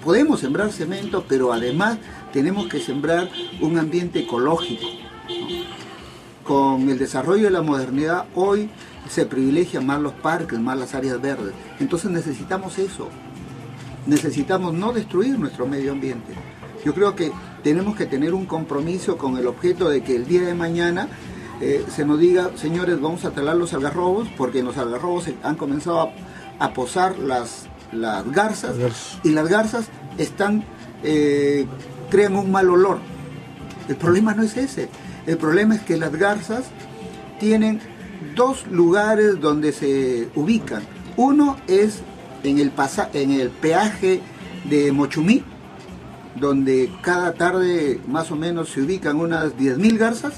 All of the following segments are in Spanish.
podemos sembrar cemento, pero además tenemos que sembrar un ambiente ecológico, ¿no? Con el desarrollo de la modernidad hoy se privilegian más los parques, más las áreas verdes. Entonces necesitamos eso. Necesitamos no destruir nuestro medio ambiente. Yo creo que tenemos que tener un compromiso con el objeto de que el día de mañana se nos diga, señores, vamos a talar los algarrobos, porque en los algarrobos han comenzado a posar las garzas, y las garzas crean un mal olor. El problema no es ese. El problema es que las garzas tienen dos lugares donde se ubican. Uno es en el peaje de Mochumí, donde cada tarde más o menos se ubican unas 10.000 garzas,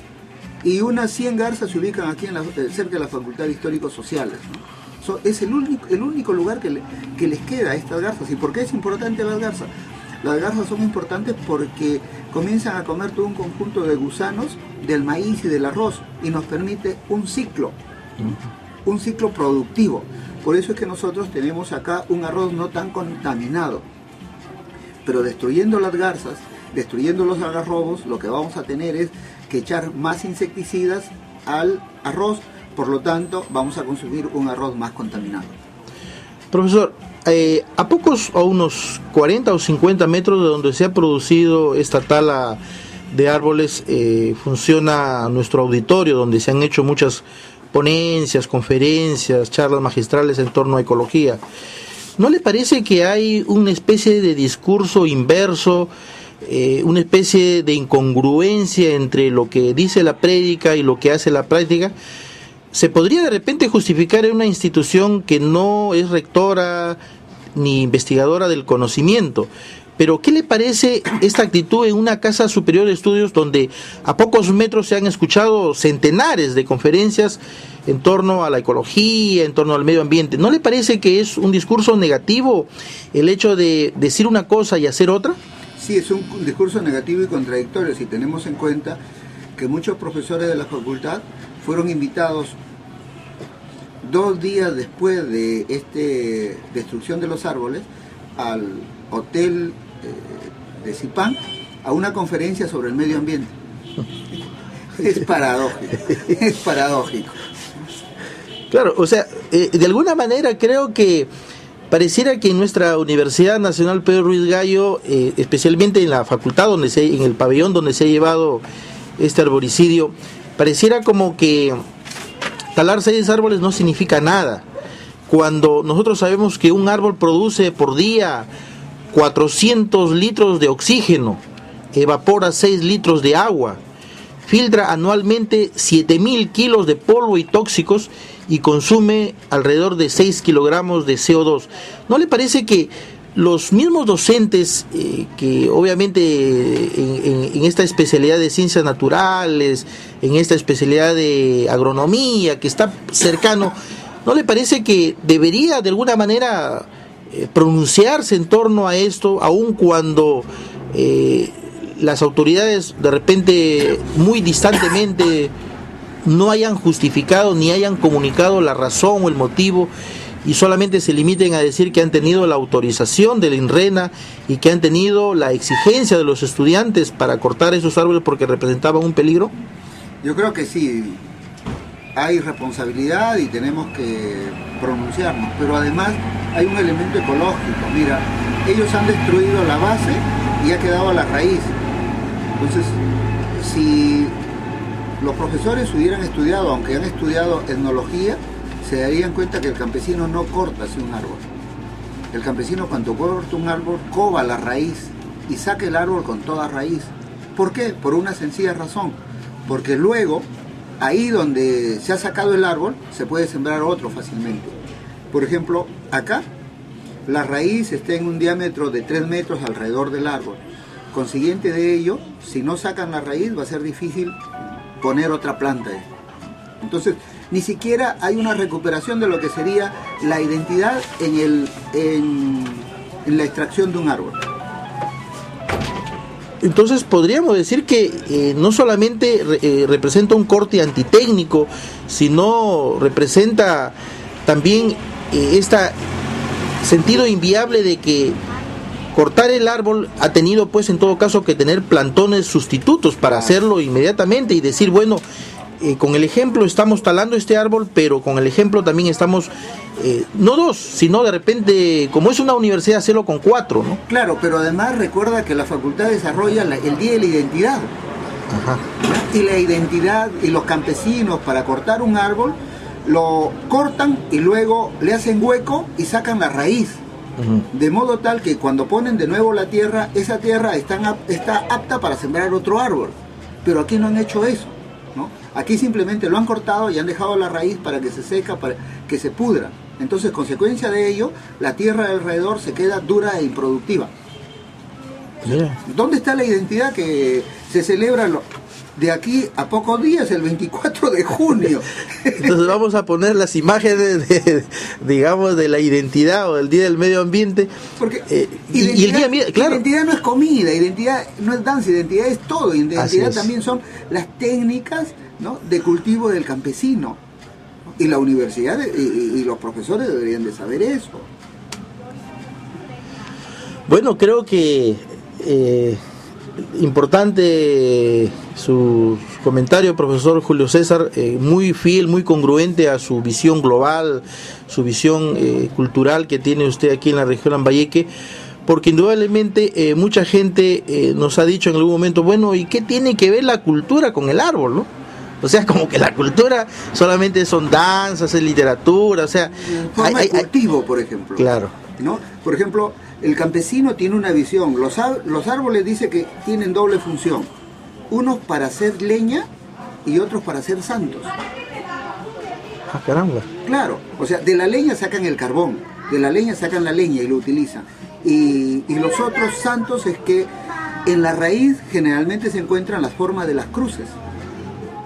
y unas 100 garzas se ubican aquí cerca de la Facultad de Históricos Sociales, ¿no? Es el único lugar que les queda a estas garzas. ¿Y por qué es importante las garzas? Las garzas son importantes porque comienzan a comer todo un conjunto de gusanos del maíz y del arroz, y nos permite un ciclo productivo. Por eso es que nosotros tenemos acá un arroz no tan contaminado. Pero destruyendo las garzas, destruyendo los algarrobos, lo que vamos a tener es que echar más insecticidas al arroz, por lo tanto vamos a consumir un arroz más contaminado. Profesor, a unos 40 o 50 metros de donde se ha producido esta tala de árboles, funciona nuestro auditorio, donde se han hecho muchas ponencias, conferencias, charlas magistrales en torno a ecología. ¿No le parece que hay una especie de discurso inverso, una especie de incongruencia entre lo que dice la prédica y lo que hace la práctica? ¿Se podría de repente justificar en una institución que no es rectora ni investigadora del conocimiento? Pero ¿qué le parece esta actitud en una casa superior de estudios donde a pocos metros se han escuchado centenares de conferencias en torno a la ecología, en torno al medio ambiente? ¿No le parece que es un discurso negativo el hecho de decir una cosa y hacer otra? Sí, es un discurso negativo y contradictorio si tenemos en cuenta que muchos profesores de la facultad fueron invitados 2 días después de esta destrucción de los árboles al hotel de Zipán a una conferencia sobre el medio ambiente. Es paradójico. Claro, o sea, de alguna manera creo que pareciera que en nuestra Universidad Nacional Pedro Ruiz Gallo, especialmente en la facultad, en el pabellón donde se ha llevado este arboricidio, pareciera como que talar 6 árboles no significa nada, cuando nosotros sabemos que un árbol produce por día 400 litros de oxígeno, evapora 6 litros de agua, filtra anualmente 7.000 kilos de polvo y tóxicos y consume alrededor de 6 kilogramos de CO2. ¿No le parece que los mismos docentes que obviamente en esta especialidad de ciencias naturales, en esta especialidad de agronomía que está cercano, ¿no le parece que debería de alguna manera pronunciarse en torno a esto, aun cuando las autoridades de repente muy distantemente no hayan justificado ni hayan comunicado la razón o el motivo, y solamente se limiten a decir que han tenido la autorización del INRENA y que han tenido la exigencia de los estudiantes para cortar esos árboles porque representaban un peligro? Yo creo que sí, hay responsabilidad y tenemos que pronunciarnos, pero además hay un elemento ecológico. Mira, ellos han destruido la base y ha quedado la raíz. Entonces, si los profesores hubieran estudiado, aunque han estudiado etnología, se darían cuenta que el campesino no corta así un árbol. El campesino, cuando corta un árbol, cova la raíz y saca el árbol con toda raíz. ¿Por qué? Por una sencilla razón. Porque luego, ahí donde se ha sacado el árbol, se puede sembrar otro fácilmente. Por ejemplo, acá, la raíz está en un diámetro de 3 metros alrededor del árbol. Consiguiente de ello, si no sacan la raíz, va a ser difícil poner otra planta ahí. Entonces, ni siquiera hay una recuperación de lo que sería la identidad en la extracción de un árbol. Entonces podríamos decir que no solamente representa un corte antitécnico, sino representa también este sentido inviable de que cortar el árbol ha tenido pues en todo caso que tener plantones sustitutos para hacerlo inmediatamente y decir, bueno, con el ejemplo estamos talando este árbol, pero con el ejemplo también estamos, no 2, sino de repente, como es una universidad, hacerlo con 4, ¿no? Claro, pero además recuerda que la facultad desarrolla el Día de la Identidad. Ajá. Y la identidad, y los campesinos para cortar un árbol, lo cortan y luego le hacen hueco y sacan la raíz. De modo tal que cuando ponen de nuevo la tierra, esa tierra está apta para sembrar otro árbol. Pero aquí no han hecho eso, ¿no? Aquí simplemente lo han cortado y han dejado la raíz para que se seca, para que se pudra. Entonces, consecuencia de ello, la tierra de alrededor se queda dura e improductiva. ¿Dónde está la identidad que se celebra de aquí a pocos días, el 24 de junio? Entonces vamos a poner las imágenes digamos, de la identidad o del Día del Medio Ambiente. Porque y el día, claro. Identidad no es comida, identidad no es danza, identidad es todo. Identidad también son las técnicas, ¿no?, de cultivo del campesino. Y la universidad y los profesores deberían de saber eso. Bueno, creo que importante su comentario, profesor Julio César, muy fiel, muy congruente a su visión global, su visión cultural que tiene usted aquí en la región Lambayeque, porque indudablemente mucha gente nos ha dicho en algún momento, bueno, ¿y qué tiene que ver la cultura con el árbol, no? O sea, como que la cultura solamente son danzas, es literatura, o sea... Forma de cultivo, por ejemplo. Claro. ¿No? Por ejemplo, el campesino tiene una visión. Los árboles dice que tienen doble función. Unos para hacer leña y otros para hacer santos. Ah, caramba. Claro, o sea, de la leña sacan el carbón, de la leña sacan la leña y lo utilizan. Y los otros santos es que en la raíz generalmente se encuentran las formas de las cruces.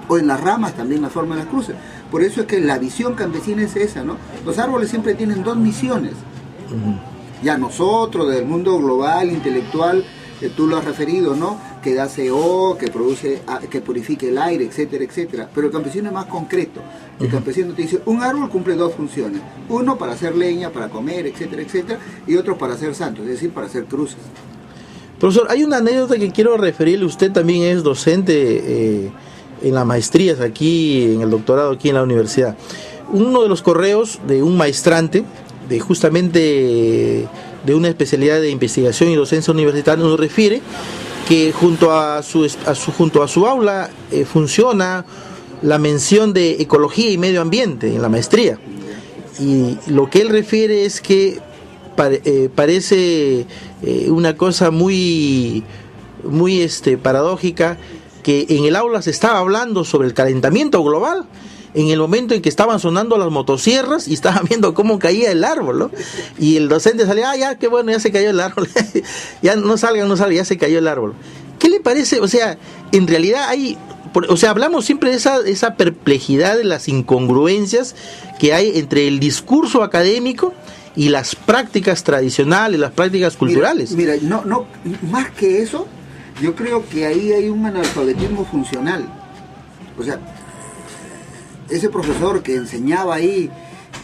O en las ramas también la forma de las cruces. Por eso es que la visión campesina es esa, ¿no? Los árboles siempre tienen dos misiones. Ya nosotros, del mundo global, intelectual, tú lo has referido, ¿no? Que da CO, que produce, que purifique el aire, etcétera, etcétera. Pero el campesino es más concreto. El campesino te dice, un árbol cumple dos funciones. Uno para hacer leña, para comer, etcétera, etcétera. Y otro para hacer santos, es decir, para hacer cruces. Profesor, hay una anécdota que quiero referirle. Usted también es docente en las maestrías aquí, en el doctorado aquí en la universidad. Uno de los correos de un maestrante, de justamente de una especialidad de investigación y docencia universitaria, nos refiere que junto a su aula funciona la mención de ecología y medio ambiente en la maestría. Y lo que él refiere es que parece una cosa muy paradójica, que en el aula se estaba hablando sobre el calentamiento global en el momento en que estaban sonando las motosierras y estaban viendo cómo caía el árbol, ¿no? Y el docente salía, ya, qué bueno, ya se cayó el árbol, ya no salgan, ya se cayó el árbol. ¿Qué le parece? O sea, en realidad hablamos siempre de esa perplejidad, de las incongruencias que hay entre el discurso académico y las prácticas tradicionales, las prácticas culturales. Mira, no, más que eso, yo creo que ahí hay un analfabetismo funcional. O sea, ese profesor que enseñaba ahí,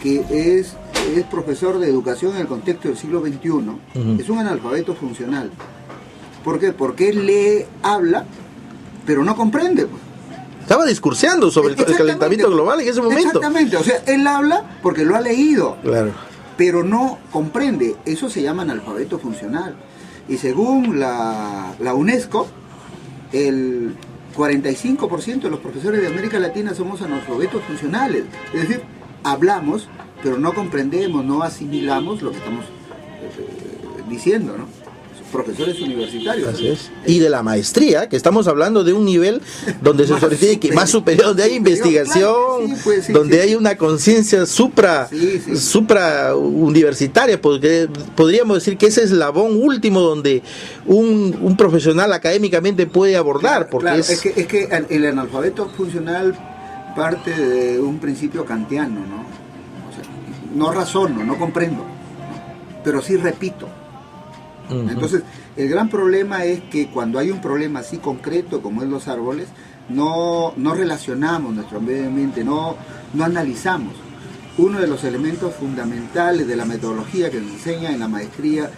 que es profesor de educación en el contexto del siglo XXI, es un analfabeto funcional. ¿Por qué? Porque él lee, habla, pero no comprende. Pues. Estaba discurseando sobre el calentamiento global en ese momento. Exactamente, o sea, él habla porque lo ha leído, claro, pero no comprende. Eso se llama analfabeto funcional. Y según la UNESCO, el 45% de los profesores de América Latina somos analfabetos funcionales. Es decir, hablamos, pero no comprendemos, no asimilamos lo que estamos diciendo, ¿no? Profesores universitarios. Así es. Y de la maestría, que estamos hablando de un nivel donde se solicita que más superior, donde hay investigación, claro, sí, pues, donde hay una conciencia supra universitaria, porque podríamos decir que ese eslabón último donde un profesional académicamente puede abordar. Porque claro, es que el analfabeto funcional parte de un principio kantiano, ¿no? O sea, no razono, no comprendo, pero sí repito. Entonces, el gran problema es que cuando hay un problema así concreto como es los árboles, no relacionamos nuestro medio ambiente, no analizamos. Uno de los elementos fundamentales de la metodología que nos enseña en la maestría